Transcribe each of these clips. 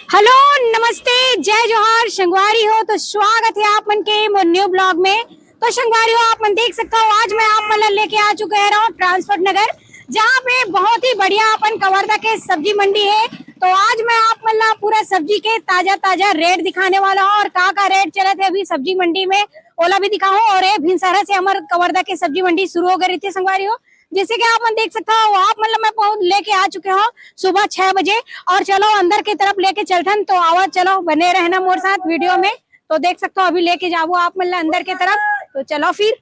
Hello नमस्ते जय जोहार संगवारी हो। तो स्वागत है आप मन के मोर न्यू ब्लॉग में। तो संगवारी हो आप मन देख सकते हो आज मैं आप मन लेके आ चुके हैं ट्रांसपोर्ट नगर, जहाँ पे बहुत ही बढ़िया अपन कवर्धा के सब्जी मंडी है। तो आज मैं आप मन पूरा सब्जी के ताजा ताजा रेट दिखाने वाला हूँ और का रेट चले थे अभी सब्जी मंडी में ओला भी दिखाऊं। और ये भिनसारा से हमारे कवर्धा के सब्जी मंडी शुरू हो गई थी संगवारी हो, जैसे कि आप देख सकते हो। आप मतलब मैं लेके आ चुके हो सुबह 6 बजे और चलो अंदर की तरफ लेके चलते। तो आवाज चलो बने रहना मोर साथ वीडियो में। तो देख सकते हो अभी लेके जाओ आप मतलब अंदर की तरफ। तो चलो फिर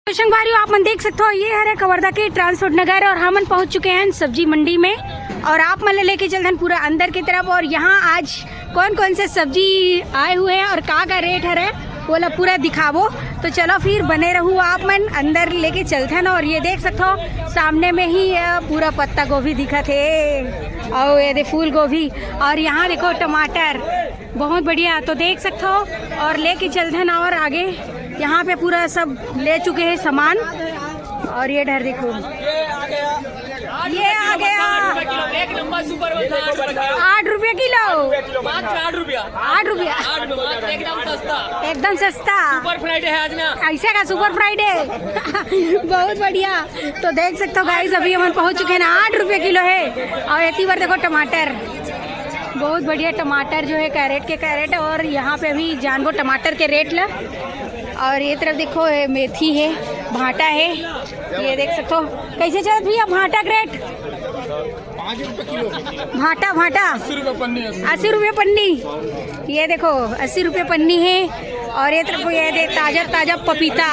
संगवारी आप मन देख सकते हो ये है कवर्धा के ट्रांसपोर्ट नगर और हम पहुंच चुके हैं सब्जी मंडी में और आप मन लेके चलते हैं पूरा अंदर की तरफ। और यहाँ आज कौन कौन से सब्जी आए हुए हैं और का रेट है बोला पूरा दिखावो। तो चलो फिर बने रहूँ आप मन अंदर लेके चलते हैं ना। और ये देख सकते हो सामने में ही पूरा पत्ता गोभी दिखा थे और ये फूल गोभी और यहाँ देखो टमाटर बहुत बढ़िया। तो देख सकते हो और लेके चलते हैं ना। और आगे यहाँ पे पूरा सब ले चुके हैं सामान और ये डर देखो ये आ गया 8 रुपये किलो। 8 रुपया एकदम सस्ता सुपर फ्राइडे है आज ना। ऐसे का सुपर फ्राइडे बहुत बढ़िया। तो देख सकते हो गाइस अभी हम पहुंच चुके हैं ना। 8 रुपये किलो है। और इतनी बार देखो टमाटर बहुत बढ़िया टमाटर जो है कैरेट के कैरेट। और यहाँ पे अभी जानबो टमाटर के रेट ला। और ये तरफ देखो मेथी है भाटा है ये देख सकते हो कैसे चलत भैया भाटा का रेट 5 रुपए किलो भाटा 80 रुपये पन्नी। ये देखो 80 रुपये पन्नी है। और ये तरफ ये दे ताजा पपीता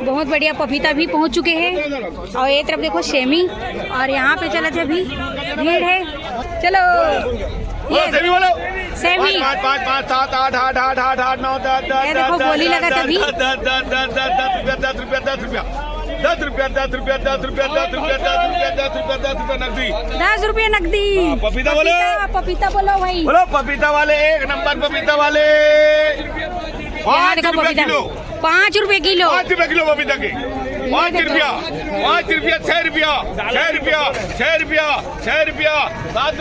बहुत बढ़िया पपीता भी पहुंच चुके हैं। और ये तरफ देखो सेमी और यहाँ पे चलते अभी भीड़ है। चलो ये सेमी 5 7 8 8 8 8 8 9 10 10 ये देखो गोली लगा तभी 10 रुपया नकदी 10 रुपये नकदी। पपीता बोलो भाई बोलो पपीता वाले एक नंबर पपीता वाले 5 रुपया किलो 5 रुपये किलो 5 रुपया किलो पपीता के 5 रुपया 6 रुपया 7 रुपया 8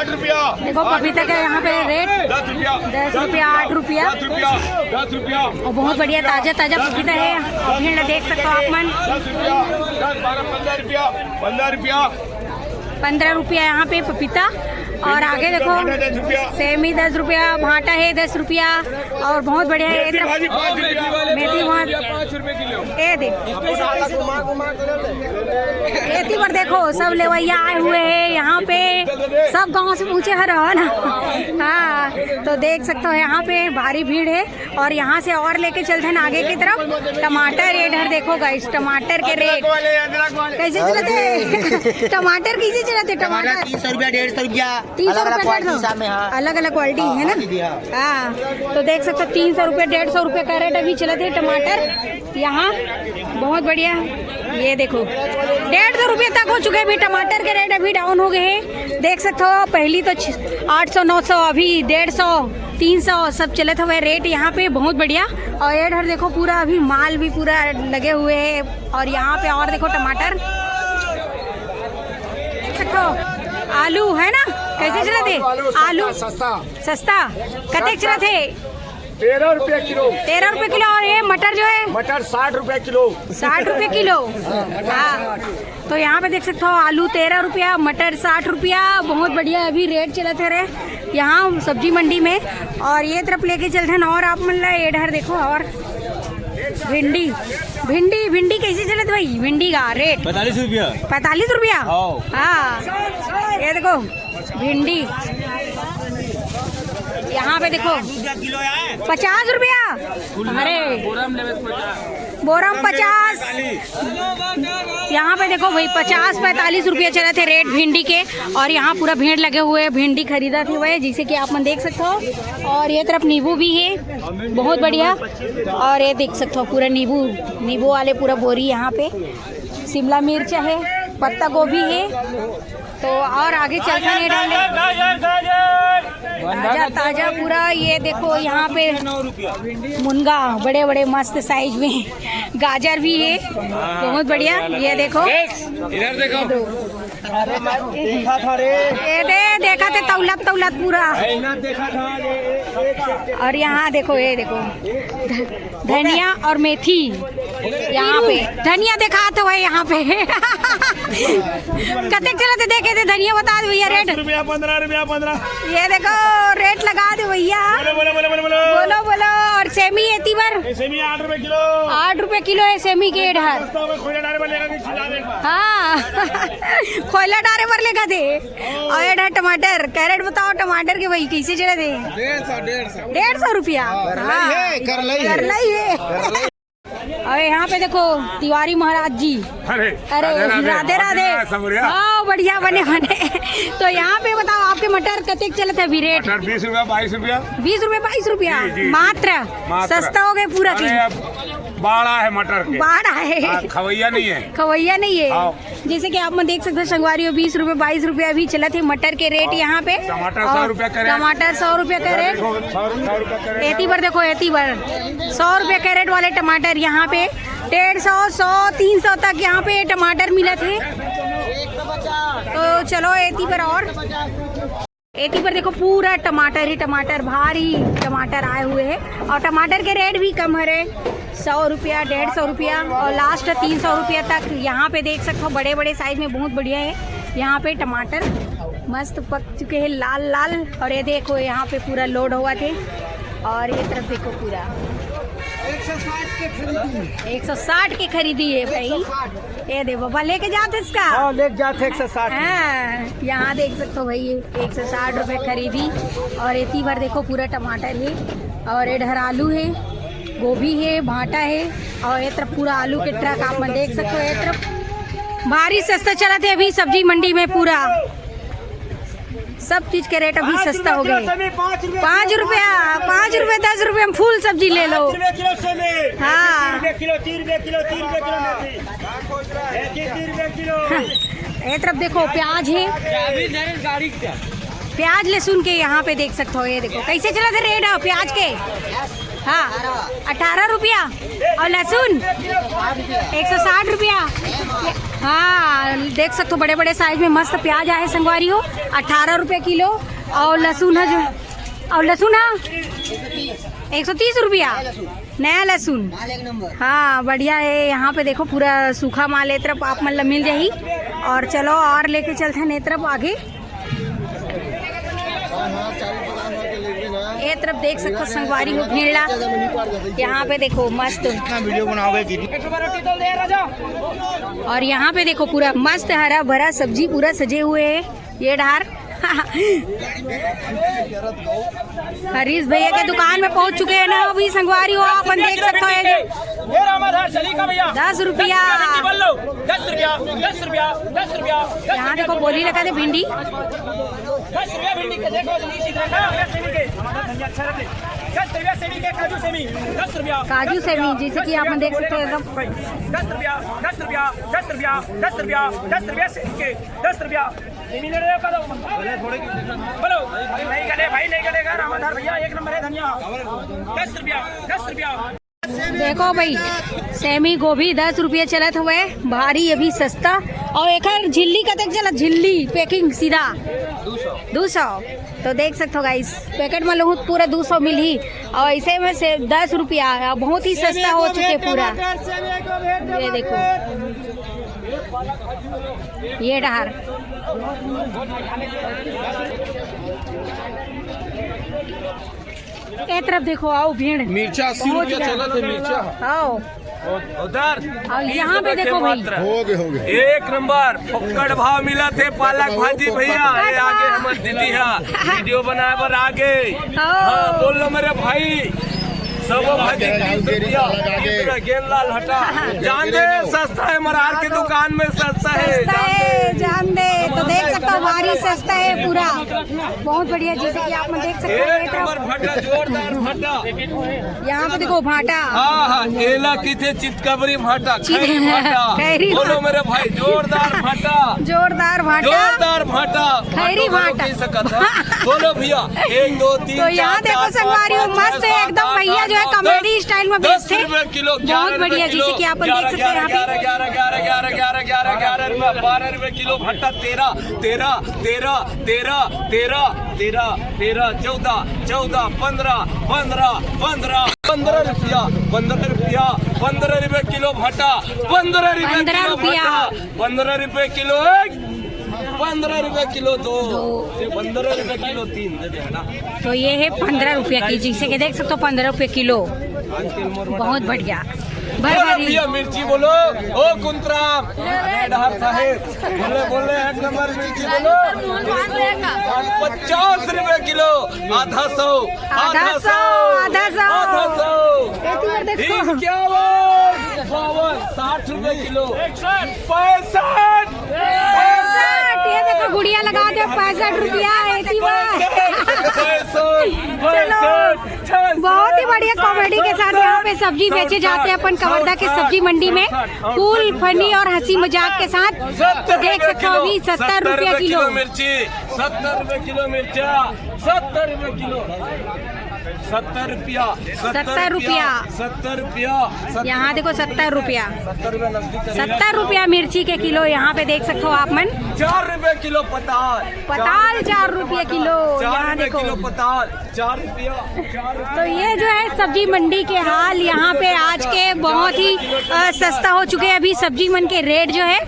रुपया देखो पपीता का यहाँ पे रेट 10 रुपया 8 रुपया 10 रुपया और बहुत बढ़िया ताजा पपीता है। और भीड़ देख सकते हो आप मन 10 रुपया 10 12 15 रुपया 15 रुपया यहाँ पे पपीता। और आगे देखो सेमी 10 रुपया भाटा है 10 रुपया और बहुत बढ़िया है मेथी बहुत 5 रुपए किलो ये देख पर देखो सब लेवैया आए हुए हैं यहाँ पे सब गांव से पूछे हर ना। हाँ तो देख सकते हो यहाँ पे भारी भीड़ है। और यहाँ से और लेके चलते हैं आगे की तरफ। टमाटर ये इधर देखो गाइस टमाटर के रेट कैसे चलते टमाटर कैसे चलते टमाटर 300 रुपया 150 रुपया 300 रुपये अलग अलग क्वालिटी है ना। हाँ तो देख सकते हो 300 रुपये 150 रुपये का रेट अभी चलते हैं टमाटर यहाँ बहुत बढ़िया। ये देखो 150 रुपये तक हो चुके अभी टमाटर के रेट अभी डाउन हो गए हैं। देख सकते हो पहली तो 800 900 अभी 150 300 सब चले थे रेट यहाँ पे बहुत बढ़िया। और ये इधर देखो पूरा अभी माल भी पूरा लगे हुए है। और यहाँ पे और देखो टमाटर देख सकते हो आलू है ना कैसे चला थे आलू सस्ता कते चला थे 13 रुपया किलो 13 रुपये किलो। और ये मटर जो है मटर 60 रुपया किलो 60 रुपये किलो। हाँ तो यहाँ पे देख सकते हो आलू 13 रुपया मटर 60 रुपया बहुत बढ़िया अभी रेट चलते रहे यहाँ सब्जी मंडी में। और ये तरफ लेके चलते हैं और आप मतलब ये इधर देखो और भिंडी कैसे चले थे भाई भिंडी का रेट 45 रुपया। हाँ ये देखो भिंडी यहाँ पे देखो 50 रुपया। अरे बोरम 50 यहाँ पे देखो भाई 50-45 रुपये चले थे रेट भिंडी के। और यहाँ पूरा भीड़ लगे हुए हैं भिंडी खरीदा थे हुए जिसे कि आप मन देख सकते हो। और ये तरफ नींबू भी है बहुत बढ़िया। और ये देख सकते हो पूरा नींबू वाले पूरा बोरी यहाँ पे। शिमला मिर्च है पत्ता गोभी है। तो और आगे चलते हैं डालने ताजा ताजा पूरा। ये देखो यहाँ पे मुनगा बड़े बड़े मस्त साइज में, गाजर भी है बहुत बढ़िया। ये देखो इधर देखो, देखा था रे, ये देखा थे तौलत तौलत पूरा। देखा था। और यहाँ देखो, ये देखो धनिया और मेथी, यहाँ पे धनिया देखा तो है यहाँ पे कतक चला थे देखे थे धनिया, बता दो भैया रेट। रुपया 15। ये देखो रेट लगा दो भैया, बोलो बोलो। और सेमी है तीवर, सेमी 8 रुपए किलो। 8 रुपए किलो है सेमी के ढार। हाँ खोला डारे पर लेगा थे। और ये ढार टमाटर, कैरेट बताओ टमाटर के भाई कैसे चले थे? 150 रुपया। कर लाई है। और यहाँ पे देखो तिवारी महाराज जी, अरे राधे राधे। हाँ बढ़िया बने बने। तो यहाँ पे बताओ आपके मटर कते चले थे अभी रेट? 20 रुपया 22 रुपया। 20 रुपए 22 रुपया जी, जी, मात्र। सस्ता हो गए पूरा की। बाड़ा है मटर के, बाड़ा है, खवैया नहीं है, खवैया नहीं है। आओ। जैसे कि आप में देख सकते हो संगवारी 20 रुपए 22 रुपए अभी चला थे मटर के रेट यहाँ पे। टमाटर 100 रुपया कैरेट। टमाटर 100 रुपया कैरेट। 100 रुपया कैरेट। एती पर देखो, एती पर 100 रुपया कैरेट वाले टमाटर यहाँ पे 150, 100, 300 तक यहाँ पे टमाटर मिले थे। तो चलो एती पर, और एती पर देखो पूरा टमाटर ही टमाटर, भारी टमाटर आए हुए हैं। और टमाटर के रेट भी कम है, 100 रुपया 150 रुपया और लास्ट 300 रुपया तक। यहाँ पे देख सकते हो बड़े बड़े साइज में बहुत बढ़िया है। यहाँ पे टमाटर मस्त पक चुके हैं, लाल लाल। और ये देखो यहाँ पे पूरा लोड हुआ थे। और ये तरफ देखो पूरा 160 के खरीदी है भाई। ये दे बाबा लेके जाते इसका। हाँ लेके जाते 160। हाँ यहाँ देख सकते हो भाई 160 रुपए खरीदी। और इतनी बार देखो पूरा टमाटर है, और इधर आलू है, गोभी है, भाटा है। और ये तरफ पूरा आलू के ट्रक आप में देख सकते हो। ये तरफ भारी सस्ता चला थे अभी सब्जी मंडी में, पूरा सब चीज के रेट अभी सस्ता हो गए। 5 रुपया 10 रुपये में फुल सब्जी ले लो। हाँ ये तरफ देखो प्याज है, प्याज लहसुन के यहाँ पे देख सकते हो। ये देखो कैसे चला था रेट प्याज के। हाँ 18 रुपया और लहसुन 160 रुपया। हाँ देख सकते हो बड़े बड़े साइज में मस्त प्याज आए संगवारी हो, 18 रुपये किलो। और लहसुन है जो, और लहसुन है 130 रुपया नया लहसुन। हाँ बढ़िया है। यहाँ पे देखो पूरा सूखा माल ए तरफ आप मतलब मिल जाही। और चलो और लेके चलते हैं ए तरफ आगे। ये तरफ देख सकते हो संगवारी हो भीड़ा। यहाँ पे देखो मस्त वीडियो बनाओगे। और यहाँ पे देखो पूरा मस्त हरा भरा सब्जी पूरा सजे हुए है। ये ढार हरीश भैया के दुकान में पहुँच चुके हैं ना अभी संगवारी हो, आप देख सकते हो। 10 रुपया 10 रुपया। यहाँ देखो बोली लगा दे भिंडी 10 रुपया भिंडी के देखो सेमी के काजू सेमी 10 रुपया। काजू सेमी जैसे कि आप देख सकते हो एकदम 10 रुपया 10 रुपया 10 रुपया 10 रुपया 10 रुपया सेमी के 10 रुपया। सेमी ले रहे हो का बोलो नहीं करे भाई, नहीं करेगा रामाधार भैया 1 नंबर है धनिया। 10 रुपया। देखो भाई सेमी गोभी 10 रुपये चलत हुए, भारी अभी सस्ता। और एक झिल्ली का तक चला, झिल्ली पैकिंग सीधा 200। तो देख सकते हो गाइस पैकेट में लहूँ पूरा 200 मिल ही। और इसे में से 10 रुपया बहुत ही सस्ता हो चुके पूरा। ये देखो ये डहार एक तरफ देखो आओ भीड़। मिर्चा 80 रुपया चला थे मिर्चा। आओ उधर। और यहाँ पे देखो भाई हो गए 1 नंबर फुक्कड़ भाव मिला थे पालक भाजी भैया। ये आगे हमारे दीदी है वीडियो बनाए पर आगे। हाँ बोल लो मेरे भाई सब भाई 30 रुपया गेंदलाल हटा जान दे सस्ता है मरार की दुकान में सस्ता है जान दे। तो देख सकते हो भारी सस्ता है पूरा, बहुत बढ़िया। जैसे कि आप देख सकते हो भाटा जोरदार भाटा, यहाँ पे देखो भाटा। हाँ एला की थे चितकबरी भाटा, खैरी भाटा, बोलो मेरे भाई जोरदार भाटा, जोरदार भाटा, जोरदार भाटा, खैरी भाटा बोलो भैया 1 2 3 तो यहाँ देखो संगवारी हो मस्त है एकदम। भैया जो है कॉमेडी स्टाइल में बेचते हैं, बहुत बढ़िया। जैसे कि आप देख सकते हैं यहाँ पे 11 रुपया 12 रुपए किलो भट्टा 13 13 13 13 13 13 13 14 14 15 15 15 15 रुपया 15 रुपया 15 रुपए किलो भट्टा 15 रुपए 15 रुपए किलो 15 रुपए किलो 2 15 रुपए किलो 3 दे देना। तो ये है 15 रुपया की, जिसे कि देख सकते हो 15 रुपए किलो, बहुत बढ़िया। भैया मिर्ची बोलो ओ कुंतराम डहर साहेब बोले 1 नंबर मिर्ची बोलो 50 रुपए किलो, आधा सौ 60 रुपए किलो 65 ये देखो गुड़िया लगा दो 65 रुपया। बहुत ही बढ़िया कॉमेडी के साथ यहाँ पे सब्जी बेचे जाते हैं अपन कवर्धा के सब्जी मंडी में, फूल फनी और हंसी मजाक के साथ। देख सकते हो अभी 70 रुपया किलो मिर्ची, 70 रुपए किलो मिर्चा, 70 रुपए किलो 70 रुपया 70 रुपया 70 रुपया। यहाँ देखो 70 रुपया 70 रुपया मिर्ची के किलो। यहाँ पे देख सकते हो आप मन 4 रुपए किलो पताल 4 रुपये किलो। यहाँ देखो पताल 4 रुपया। तो ये जो है सब्जी मंडी के हाल यहाँ पे आज के बहुत ही सस्ता हो चुके हैं अभी सब्जी मन के रेट जो है।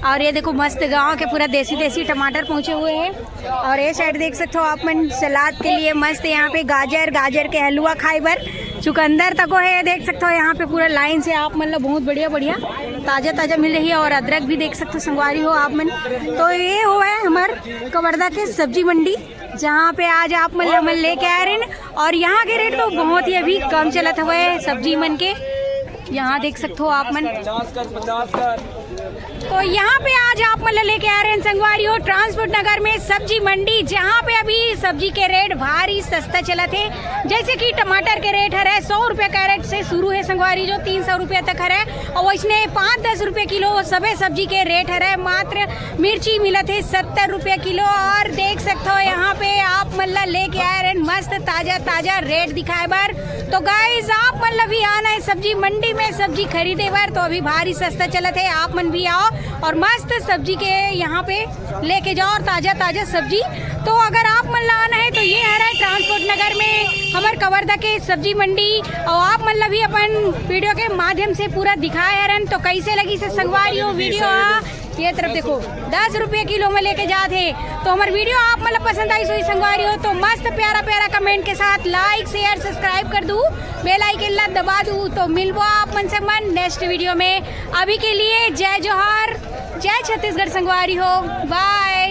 और ये देखो मस्त गांव के पूरा देसी टमाटर पहुँचे हुए हैं। और ये साइड देख सकते हो आप मन सलाद के लिए मस्त यहाँ पे गाजर के हलवा खाइबर चुकंदर तक है। देख सकते हो यहाँ पे पूरा लाइन से आप मतलब बहुत बढ़िया ताज़ा मिल रही है। और अदरक भी देख सकते हो संगवारी हो आप मन। तो ये हुआ है हमारे कवर्धा के सब्जी मंडी, जहाँ पे आज आप मतलब लेके आ रहे हैं। और यहाँ के रेट तो बहुत ही अभी कम चलत हुआ है सब्जी मन के। यहाँ देख सकते हो आप मन। 50 कर। तो यहाँ पे आज आप मतलब लेके आ रहे हैं संगवारी हो ट्रांसपोर्ट नगर में सब्जी मंडी, जहाँ पे अभी सब्जी के रेट भारी सस्ता चला थे। जैसे कि टमाटर के रेट है 100 रुपये कैरेट से शुरू है संगवारी जो 300 रुपये तक है। और वैसने 5-10 रुपये किलो सभी सब्जी के रेट है। मात्र मिर्ची मिला थे 70 रुपये किलो। और देख सकते हो यहाँ पे आप मतलब लेके आ रहे हैं मस्त ताज़ा रेट दिखाए बार। तो गाइज आप मतलब भी आना है सब्जी मंडी में सब्जी खरीदे बार, तो अभी भारी सस्ता चला थे। आप मन भी आओ और मस्त सब्जी के यहाँ पे लेके जाओ और ताज़ा सब्जी। तो अगर आप मन आना है तो ये है ट्रांसपोर्ट नगर में हमारे कवर्धा के सब्जी मंडी। और आप मतलब भी अपन वीडियो के माध्यम से पूरा दिखाए हैं। तो कैसे लगी से संगवारी हो वीडियो ये तरफ देखो 10 रुपये किलो में लेके जाते। तो हमारी वीडियो आप मतलब पसंद आई सोई संगवारी हो तो मस्त प्यारा कमेंट के साथ लाइक शेयर सब्सक्राइब कर दूँ, बेल आइकन दबा दूँ। तो मिलबो आप मन से मन नेक्स्ट वीडियो में। अभी के लिए जय जोहार, जय छत्तीसगढ़ संगवारी हो, बाय।